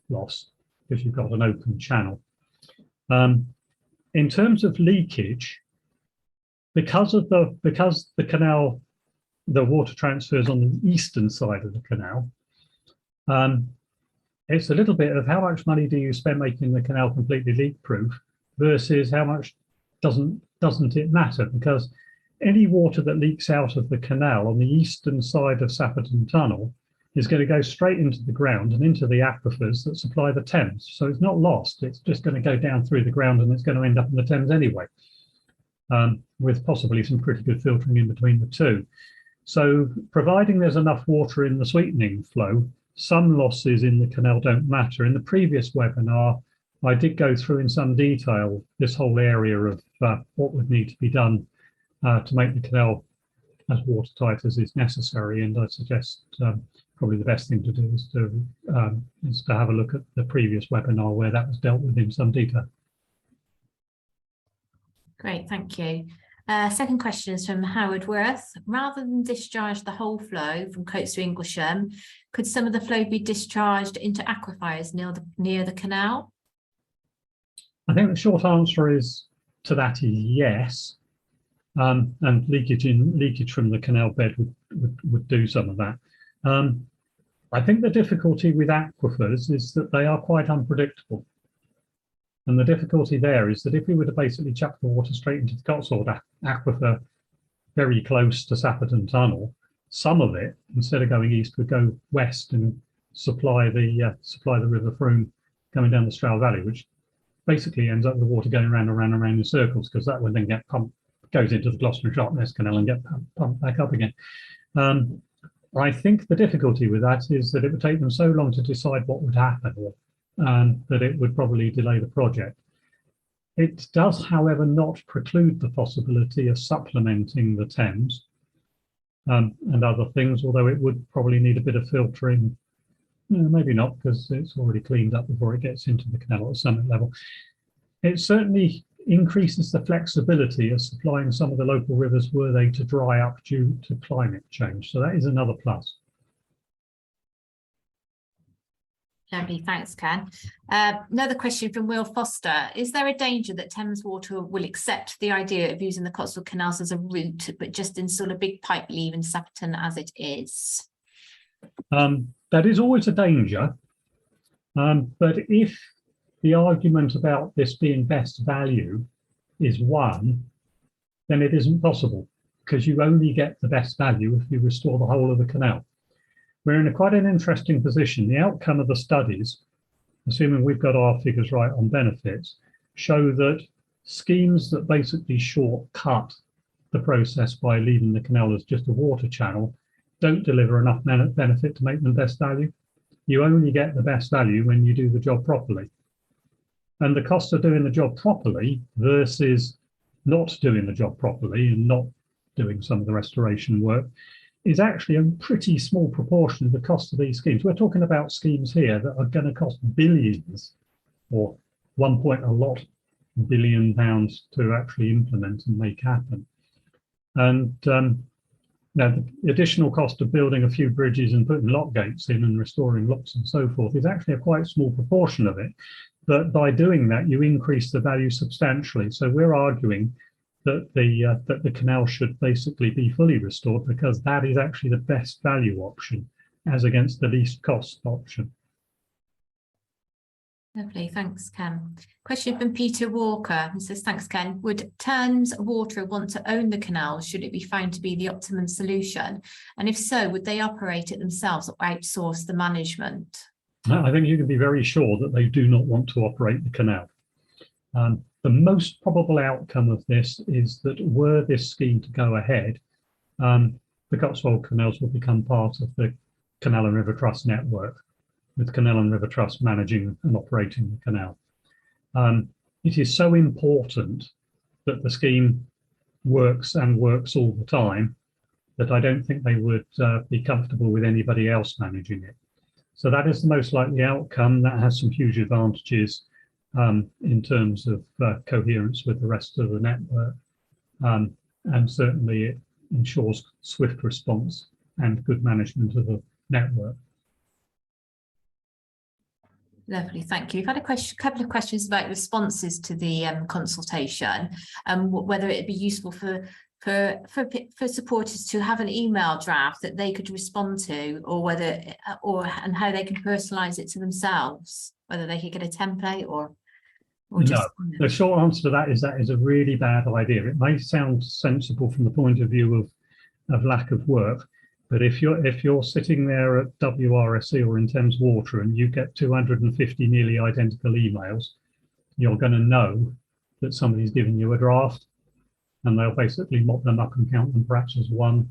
loss if you've got an open channel. In terms of leakage, because the canal, the water transfers on the eastern side of the canal, it's a little bit of how much money do you spend making the canal completely leak-proof versus how much doesn't it matter, because any water that leaks out of the canal on the eastern side of Sapperton Tunnel is going to go straight into the ground and into the aquifers that supply the Thames. So it's not lost, it's just going to go down through the ground and it's going to end up in the Thames anyway, with possibly some pretty good filtering in between the two. So providing there's enough water in the sweetening flow, some losses in the canal don't matter. In the previous webinar, I did go through in some detail this whole area of what would need to be done to make the canal as watertight as is necessary, and I suggest probably the best thing to do is to have a look at the previous webinar where that was dealt with in some detail. Great, thank you. Second question is from Howard Worth. Rather than discharge the whole flow from Coates to Inglesham, could some of the flow be discharged into aquifers near the canal? I think the short answer to that is yes. And leakage from the canal bed would do some of that. I think the difficulty with aquifers is that they are quite unpredictable. And the difficulty there is that if we were to basically chuck the water straight into the Cotswold aquifer very close to Sapperton Tunnel, some of it, instead of going east, would go west and supply the River Froome coming down the Stroud Valley, which basically ends up with the water going round and round and round in circles, because that would then get pumped, goes into the Gloucester and Sharpness Canal and get pumped back up again. I think the difficulty with that is that it would take them so long to decide what would happen, that it would probably delay the project. It does, however, not preclude the possibility of supplementing the Thames and other things, although it would probably need a bit of filtering. Maybe not, because it's already cleaned up before it gets into the canal at the summit level. It certainly increases the flexibility of supplying some of the local rivers were they to dry up due to climate change. So that is another plus. Lovely, thanks, Ken. Another question from Will Foster. Is there a danger that Thames Water will accept the idea of using the Cotswold Canals as a route, but just install a big pipe leave in Sufferton as it is? That is always a danger. But if the argument about this being best value is won, then it isn't possible, because you only get the best value if you restore the whole of the canal. We're in quite an interesting position. The outcome of the studies, assuming we've got our figures right on benefits, show that schemes that basically shortcut the process by leaving the canal as just a water channel don't deliver enough benefit to make them best value. You only get the best value when you do the job properly. And the cost of doing the job properly versus not doing the job properly and not doing some of the restoration work is actually a pretty small proportion of the cost of these schemes. We're talking about schemes here that are going to cost billions, or £1 billion to actually implement and make happen. And now the additional cost of building a few bridges and putting lock gates in and restoring locks and so forth is actually a quite small proportion of it. But by doing that, you increase the value substantially. So we're arguing that the canal should basically be fully restored, because that is actually the best value option as against the least cost option. Lovely, thanks, Ken. Question from Peter Walker. He says, thanks, Ken. Would Thames Water want to own the canal should it be found to be the optimum solution? And if so, would they operate it themselves or outsource the management? I think you can be very sure that they do not want to operate the canal. The most probable outcome of this is that were this scheme to go ahead, the Cotswold Canals will become part of the Canal and River Trust network, with Canal and River Trust managing and operating the canal. It is so important that the scheme works and works all the time that I don't think they would be comfortable with anybody else managing it. So that is the most likely outcome. That has some huge advantages in terms of coherence with the rest of the network. And certainly it ensures swift response and good management of the network. Lovely, thank you. We've had a couple of questions about responses to the consultation, whether it'd be useful for supporters to have an email draft that they could respond to, or and how they can personalise it to themselves, whether they could get a template or just. No, the short answer to that is a really bad idea. It may sound sensible from the point of view of lack of work, but if you're sitting there at WRSC or in Thames Water and you get 250 nearly identical emails, you're going to know that somebody's given you a draft, and they'll basically mop them up and count them perhaps as one.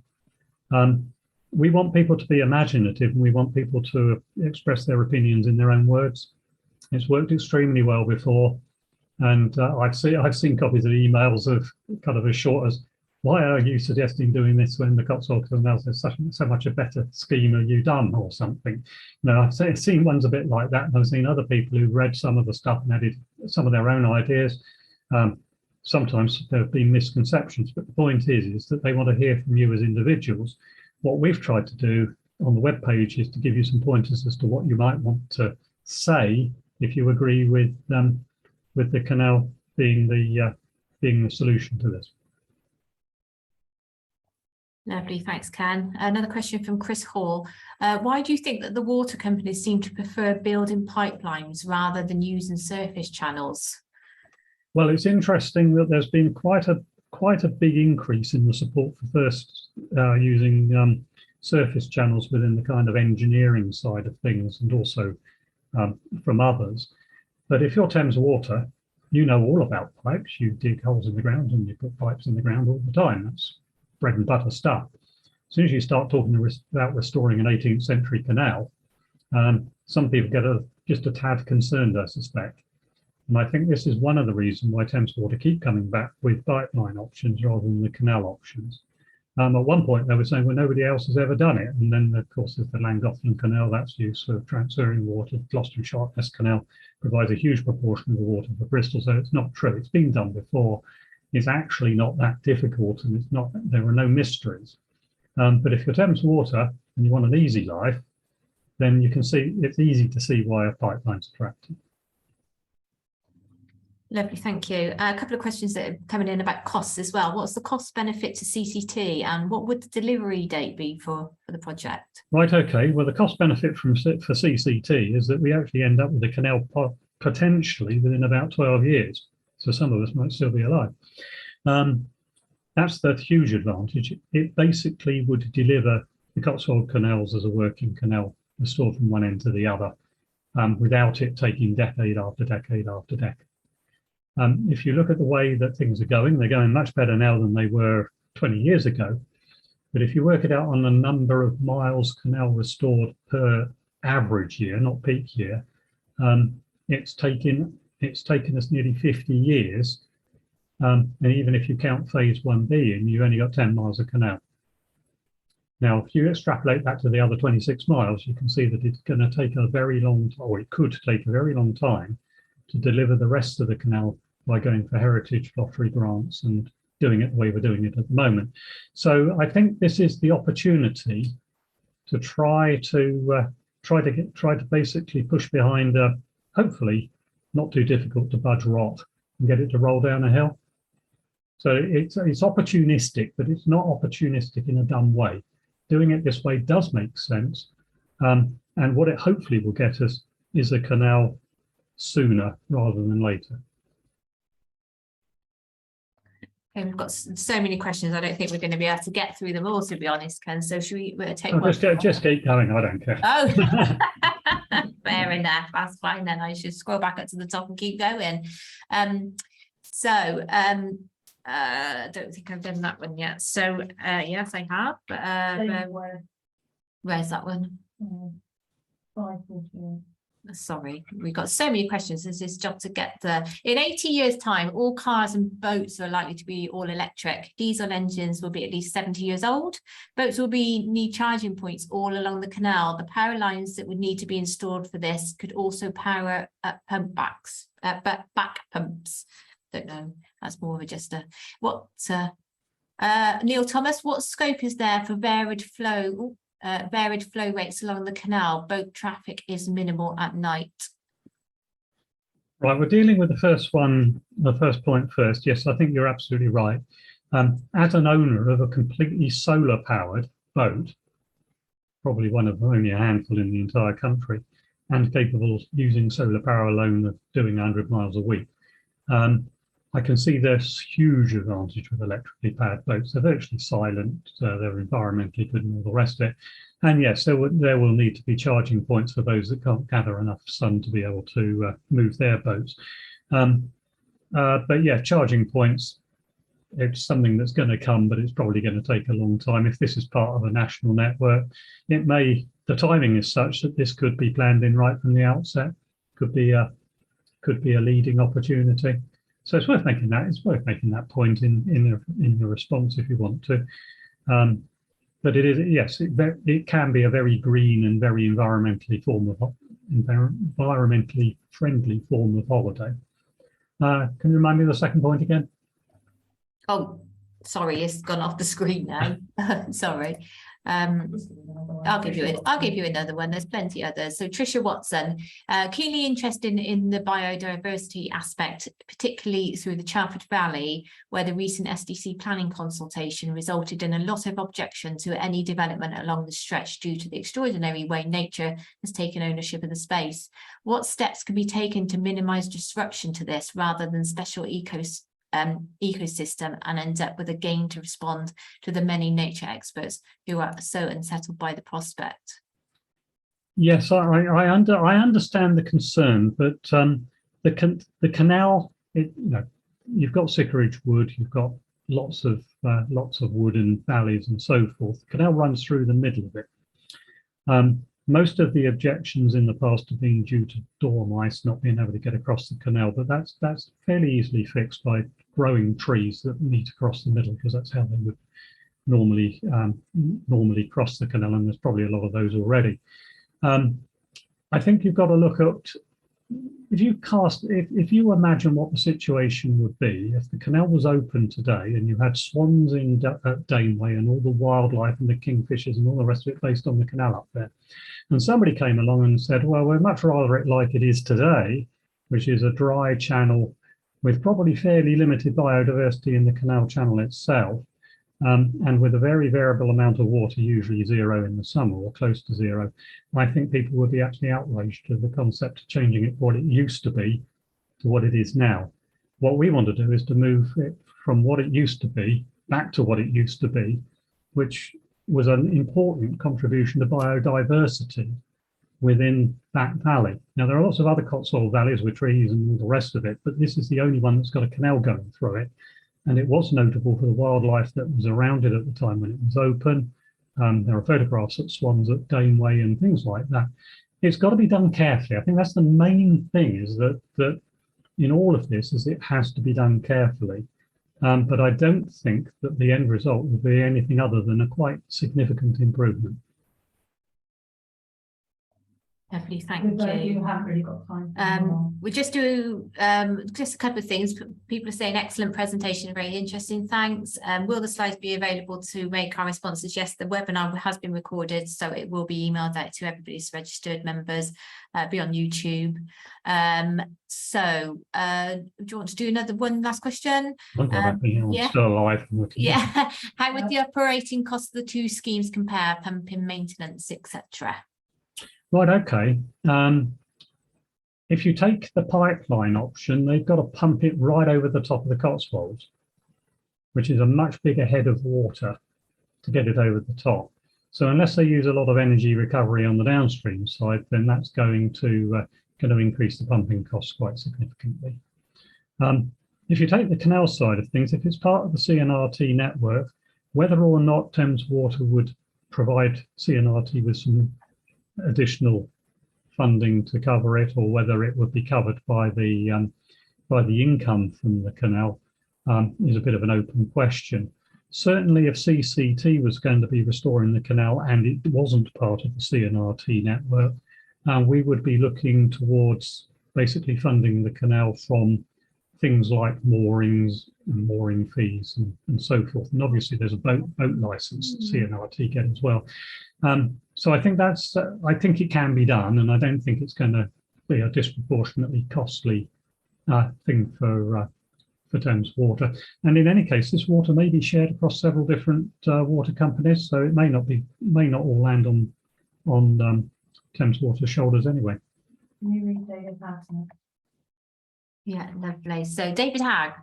We want people to be imaginative, and we want people to express their opinions in their own words. It's worked extremely well before, and I've seen copies of emails of kind of as short as, "Why are you suggesting doing this when the Cotswold Canals is so much a better scheme have you done?" or something. No, I've seen ones a bit like that, and I've seen other people who've read some of the stuff and added some of their own ideas. Sometimes there have been misconceptions, but the point is that they want to hear from you as individuals. What we've tried to do on the webpage is to give you some pointers as to what you might want to say if you agree with the canal being the solution to this. Lovely, thanks, Ken. Another question from Chris Hall. Why do you think that the water companies seem to prefer building pipelines rather than using surface channels? Well, it's interesting that there's been quite a big increase in the support for first using surface channels within the kind of engineering side of things, and also from others. But if you're Thames Water, you know all about pipes. You dig holes in the ground and you put pipes in the ground all the time. That's bread and butter stuff. As soon as you start talking about restoring an 18th century canal, some people get just a tad concerned, I suspect. And I think this is one of the reasons why Thames Water keep coming back with pipeline options rather than the canal options. At one point, they were saying, well, nobody else has ever done it. And then, of course, there's the Llangollen Canal that's used for transferring water. Gloucester and Sharpness Canal provides a huge proportion of the water for Bristol. So it's not true. It's been done before. It's actually not that difficult, and it's not. There are no mysteries. But if you're Thames Water and you want an easy life, then you can see it's easy to see why a pipeline's attractive. Lovely, thank you. A couple of questions that are coming in about costs as well. What's the cost benefit to CCT, and what would the delivery date be for the project? Right, okay. Well, the cost benefit for CCT is that we actually end up with a canal potentially within about 12 years. So some of us might still be alive. That's the huge advantage. It basically would deliver the Cotswold Canals as a working canal, restored from one end to the other, without it taking decade after decade after decade. If you look at the way that things are going, they're going much better now than they were 20 years ago. But if you work it out on the number of miles canal restored per average year, not peak year, it's taken us nearly 50 years. And even if you count phase 1B in, you've only got 10 miles of canal. Now, if you extrapolate that to the other 26 miles, you can see that it's going to take a very long time, or it could take a very long time to deliver the rest of the canal by going for heritage lottery grants and doing it the way we're doing it at the moment. So I think this is the opportunity to try to basically push behind hopefully not too difficult to budge rot and get it to roll down a hill. So it's opportunistic, but it's not opportunistic in a dumb way. Doing it this way does make sense. And what it hopefully will get us is a canal sooner rather than later. Okay, we've got so many questions. I don't think we're going to be able to get through them all, to be honest, Ken. So should we take one? Just keep going. I don't care. Oh, fair enough. That's fine then. I should scroll back up to the top and keep going. I don't think I've done that one yet. So yes, I have. But where's that one? 5:48. Sorry, we've got so many questions. This is job to get there. In 80 years' time, all cars and boats are likely to be all electric. Diesel engines will be at least 70 years old. Boats will need charging points all along the canal. The power lines that would need to be installed for this could also power up back pumps. Don't know. That's more of a just a Neil Thomas, what scope is there for varied flow rates along the canal? Boat traffic is minimal at night. Right, we're dealing with the first point first. Yes, I think you're absolutely right. As an owner of a completely solar powered boat, probably one of only a handful in the entire country, and capable of using solar power alone of doing 100 miles a week, I can see there's huge advantage with electrically powered boats. They're virtually silent, they're environmentally good and all the rest of it. And yes, there will need to be charging points for those that can't gather enough sun to be able to move their boats. But yeah, charging points, it's something that's going to come, but it's probably going to take a long time. If this is part of a national network, the timing is such that this could be planned in right from the outset, could be a leading opportunity. So it's worth making that. It's worth making that point in the response if you want to. But it is, yes, it can be a very green and very environmentally friendly form of holiday. Can you remind me of the second point again? Oh, sorry, it's gone off the screen now. Sorry. I'll give you another one. There's plenty others. So Tricia Watson, keenly interested in the biodiversity aspect, particularly through the Chalford Valley, where the recent SDC planning consultation resulted in a lot of objection to any development along the stretch due to the extraordinary way nature has taken ownership of the space. What steps can be taken to minimise disruption to this rather than special ecosystem and end up with a gain to respond to the many nature experts who are so unsettled by the prospect? Yes, I understand the concern, but the canal, you've got Sycamore wood, you've got lots of wood and valleys and so forth. The canal runs through the middle of it. Most of the objections in the past have been due to dormice not being able to get across the canal, but that's fairly easily fixed by growing trees that meet across the middle, because that's how they would normally cross the canal, and there's probably a lot of those already. I think you've got to look at, if you imagine what the situation would be if the canal was open today and you had swans in Daneway and all the wildlife and the kingfishers and all the rest of it based on the canal up there, and somebody came along and said, well, we'd much rather it like it is today, which is a dry channel with probably fairly limited biodiversity in the canal channel itself, and with a very variable amount of water, usually zero in the summer or close to zero. I think people would be actually outraged at the concept of changing it what it used to be to what it is now. What we want to do is to move it from what it used to be back to what it used to be, which was an important contribution to biodiversity within that valley. Now, there are lots of other Cotswold valleys with trees and all the rest of it, but this is the only one that's got a canal going through it. And it was notable for the wildlife that was around it at the time when it was open. There are photographs of swans at Daneway and things like that. It's got to be done carefully. I think that's the main thing, is that in all of this is it has to be done carefully. But I don't think that the end result will be anything other than a quite significant improvement. Lovely, thank you. You haven't really got time. We just do just a couple of things. People are saying excellent presentation, very interesting, thanks. Will the slides be available to make our responses? Yes, the webinar has been recorded, so it will be emailed out to everybody's registered members, be on YouTube. Do you want to do one last question? Yeah. Still alive. Yeah. How would the operating costs of the two schemes compare, pumping, maintenance, etc.? Right, okay. If you take the pipeline option, they've got to pump it right over the top of the Cotswolds, which is a much bigger head of water to get it over the top. So unless they use a lot of energy recovery on the downstream side, then that's going to increase the pumping costs quite significantly. If you take the canal side of things, if it's part of the CNRT network, whether or not Thames Water would provide CNRT with some additional funding to cover it, or whether it would be covered by the income from the canal, is a bit of an open question. Certainly, if CCT was going to be restoring the canal and it wasn't part of the CNRT network, we would be looking towards basically funding the canal from things like moorings and mooring fees and so forth. And obviously, there's a boat license that CNRT get as well. So I think I think it can be done, and I don't think it's going to be a disproportionately costly thing for Thames Water. And in any case, this water may be shared across several different water companies, so it may not all land on Thames Water's shoulders anyway. Can you read David Hatton? Yeah, lovely. So David Hagg,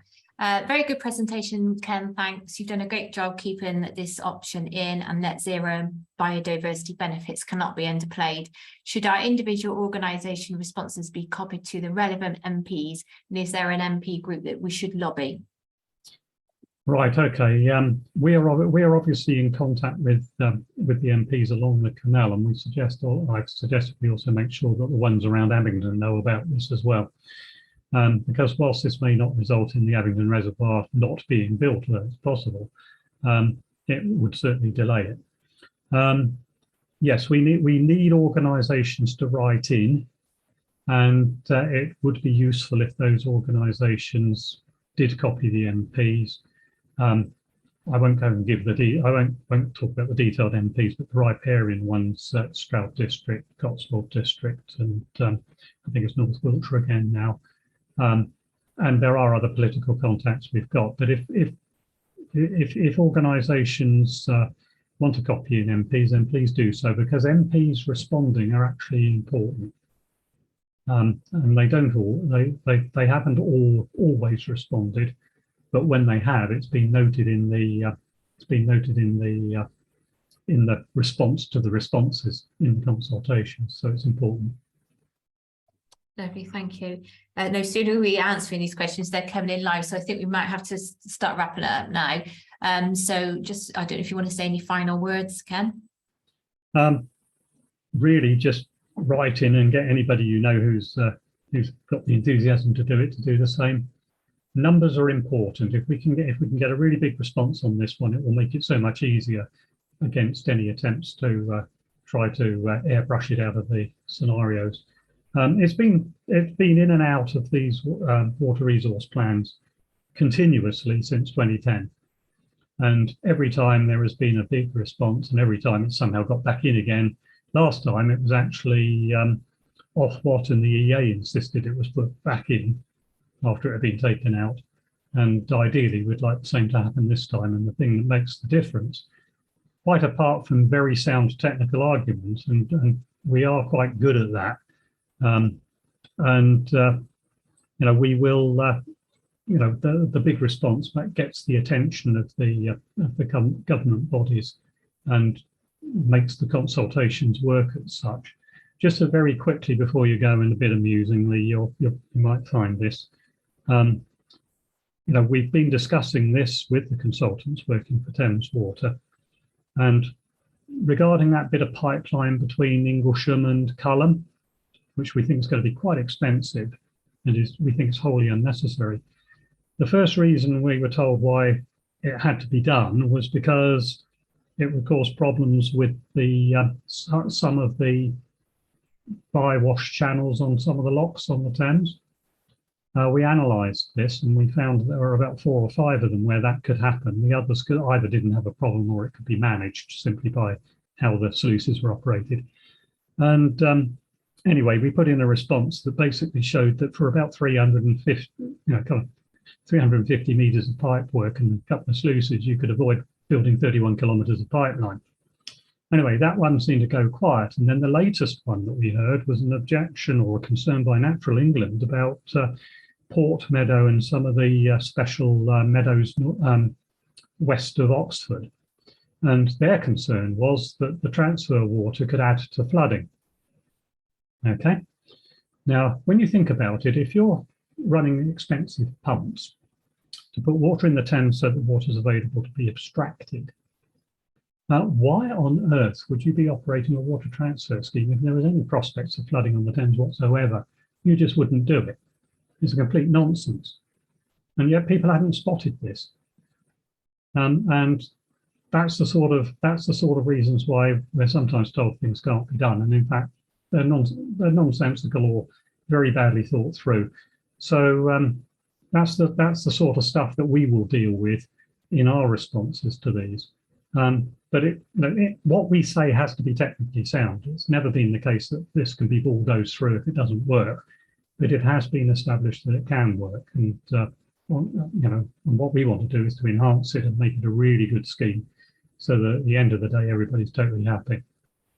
very good presentation, Ken, thanks. You've done a great job keeping this option in, and net zero biodiversity benefits cannot be underplayed. Should our individual organisation responses be copied to the relevant MPs, and is there an MP group that we should lobby? Right, okay. We are obviously in contact with the MPs along the canal, and I've suggested we also make sure that the ones around Abingdon know about this as well. Because whilst this may not result in the Abingdon Reservoir not being built, though it's possible, it would certainly delay it. Yes, we need organisations to write in, and it would be useful if those organisations did copy the MPs. I won't go and give I won't talk about the detailed MPs, but the riparian ones, Stroud District, Cotswold District, and I think it's North Wiltshire again now. And there are other political contacts we've got, but if organisations want to copy in MPs, then please do so, because MPs responding are actually important, and they haven't always responded, but when they have, it's been noted in the response to the responses in the consultations. So it's important. Lovely, thank you. No sooner are we answering these questions, they're coming in live, so I think we might have to start wrapping it up now. So just, I don't know if you want to say any final words, Ken? Really just write in and get anybody you know who's got the enthusiasm to do the same. Numbers are important. If we can get a really big response on this one, it will make it so much easier against any attempts to try to airbrush it out of the scenarios. It's been in and out of these water resource plans continuously since 2010, and every time there has been a big response, and every time it's somehow got back in again. Last time it was actually Ofwat and the EA insisted it was put back in after it had been taken out, and ideally we'd like the same to happen this time. And the thing that makes the difference, quite apart from very sound technical arguments, and we are quite good at that. You know, we will, you know, the big response that gets the attention of the government bodies and makes the consultations work as such. Just very quickly before you go, and a bit amusingly, you might find this. You know, we've been discussing this with the consultants working for Thames Water, and regarding that bit of pipeline between Inglesham and Culham, which we think is going to be quite expensive and we think it's wholly unnecessary. The first reason we were told why it had to be done was because it would cause problems with the some of the bywash channels on some of the locks on the Thames. We analysed this and we found that there were about 4 or 5 of them where that could happen. The others could either didn't have a problem or it could be managed simply by how the sluices were operated. And anyway, we put in a response that basically showed that for about 350, kind of 350 metres of pipe work and a couple of sluices, you could avoid building 31 kilometres of pipeline. Anyway, that one seemed to go quiet. And then the latest one that we heard was an objection or a concern by Natural England about Port Meadow and some of the special meadows west of Oxford. And their concern was that the transfer water could add to flooding. Okay. Now, when you think about it, if you're running expensive pumps to put water in the Thames so that water is available to be abstracted, why on earth would you be operating a water transfer scheme if there was any prospects of flooding on the Thames whatsoever? You just wouldn't do it. It's a complete nonsense. And yet people haven't spotted this. And that's the sort of reasons why we're sometimes told things can't be done. And in fact, they're nonsensical or very badly thought through. So that's the sort of stuff that we will deal with in our responses to these. But what we say has to be technically sound. It's never been the case that this can be bulldozed through if it doesn't work, but it has been established that it can work. And and what we want to do is to enhance it and make it a really good scheme, so that at the end of the day, everybody's totally happy.